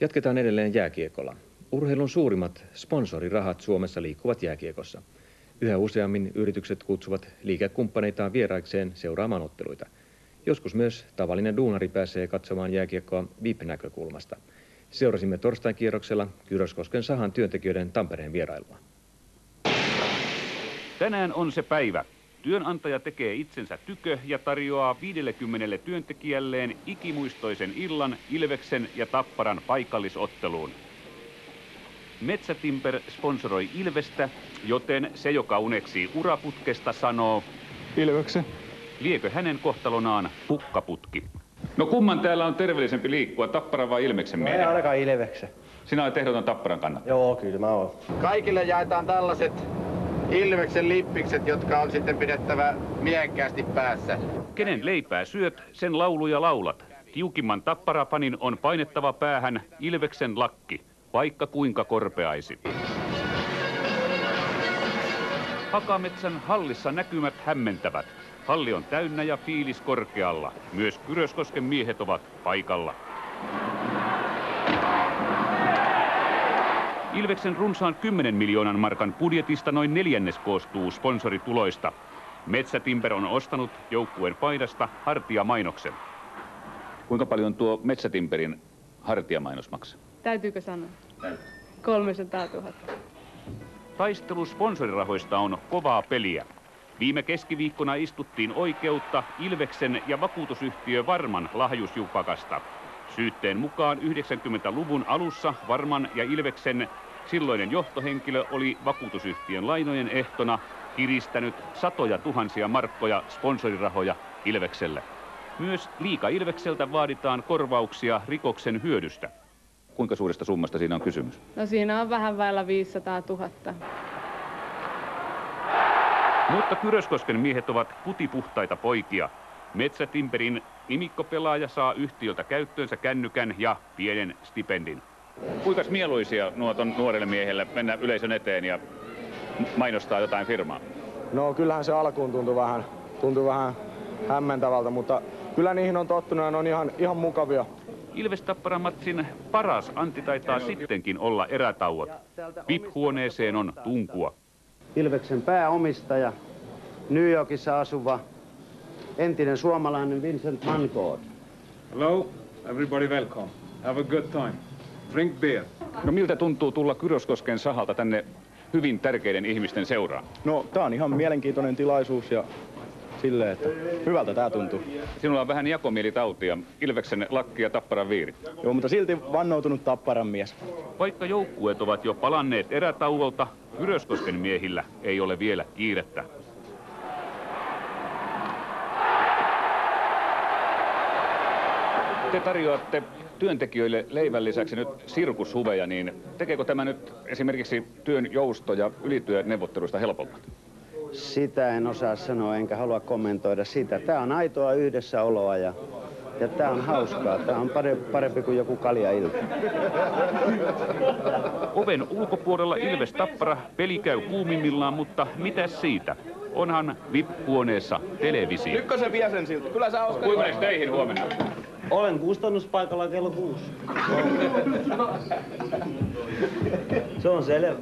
Jatketaan edelleen jääkiekolla. Urheilun suurimmat sponsorirahat Suomessa liikkuvat jääkiekossa. Yhä useammin yritykset kutsuvat liikekumppaneitaan vieraikseen seuraamaan otteluita. Joskus myös tavallinen duunari pääsee katsomaan jääkiekkoa VIP-näkökulmasta. Seurasimme torstain kierroksella Kyröskosken sahan työntekijöiden Tampereen vierailua. Tänään on se päivä. Työnantaja tekee itsensä tykö ja tarjoaa 50 työntekijälleen ikimuistoisen illan Ilveksen ja Tapparan paikallisotteluun. Metsätimper sponsoroi Ilvestä, joten se, joka uneksii uraputkesta, sanoo Ilveksen. Liekö hänen kohtalonaan pukkaputki? No kumman täällä on terveellisempi liikkua, Tapparan vai Ilveksen miehen? Ei ainakaan Ilveksen. Sinä olet ehdoton Tapparan kannattaja. Joo, kyllä mä oon. Kaikille jaetaan tällaiset Ilveksen lippikset, jotka on sitten pidettävä miehekkäästi päässä. Kenen leipää syöt, sen lauluja laulat. Tiukimman Tapparapanin on painettava päähän Ilveksen lakki, vaikka kuinka korpeaisi. Hakametsän hallissa näkymät hämmentävät. Halli on täynnä ja fiilis korkealla. Myös Kyröskosken miehet ovat paikalla. Ilveksen runsaan 10 miljoonan markan budjetista noin neljännes koostuu sponsorituloista. Metsätimper on ostanut joukkueen paidasta hartiamainoksen. Kuinka paljon tuo Metsätimperin hartiamainos maksaa? Täytyykö sanoa? 300 000. Taistelu sponsorirahoista on kovaa peliä. Viime keskiviikkona istuttiin oikeutta Ilveksen ja vakuutusyhtiö Varman lahjusjupakasta. Syytteen mukaan 90-luvun alussa Varman ja Ilveksen silloinen johtohenkilö oli vakuutusyhtiön lainojen ehtona kiristänyt satoja tuhansia markkoja sponsorirahoja Ilvekselle. Myös Liiga Ilvekseltä vaaditaan korvauksia rikoksen hyödystä. Kuinka suuresta summasta siinä on kysymys? No siinä on vähän vailla 500 000. Mutta Kyröskosken miehet ovat putipuhtaita poikia. Metsätimperin nimikkopelaaja saa yhtiöltä käyttöönsä kännykän ja pienen stipendin. Kuinka mieluisia nuoton nuorelle miehelle mennä yleisön eteen ja mainostaa jotain firmaa? No kyllähän se alkuun tuntui vähän hämmentävältä, mutta kyllä niihin on tottunut ja ne on ihan mukavia. Ilves-Tappara-matsin paras anti taitaa sittenkin olla erätauot. VIP-huoneeseen on tunkua. Ilveksen pääomistaja, New Yorkissa asuva entinen suomalainen Vincent Mangold. Hello, everybody welcome. Have a good time. Drink beer. No miltä tuntuu tulla Kyröskosken sahalta tänne hyvin tärkeiden ihmisten seuraan? No tää on ihan mielenkiintoinen tilaisuus ja silleen, että hyvältä tää tuntuu. Sinulla on vähän jakomielitautia, Ilveksen lakki ja Tapparan viiri. Joo, mutta silti vannoutunut Tapparan mies. Vaikka joukkueet ovat jo palanneet erätauolta, Kyröskosken miehillä ei ole vielä kiirettä. Te tarjoatte työntekijöille leivän lisäksi nyt sirkushuveja, niin tekeekö tämä nyt esimerkiksi työn jousto- ja ylityöneuvotteluista helpommat? Sitä en osaa sanoa enkä halua kommentoida sitä. Tää on aitoa yhdessäoloa ja tää on hauskaa. Tää on parempi kuin joku kaljailta. Oven ulkopuolella Ilves-Tappara peli käy kuumimmillaan, mutta mitäs siitä? Onhan VIP-huoneessa televisio. Ykkösen vie sen silti. Kyllä sä Oskari. Kuinka menes teihin huomenna? Olen kustannuspaikalla kello 6. Se on selvä.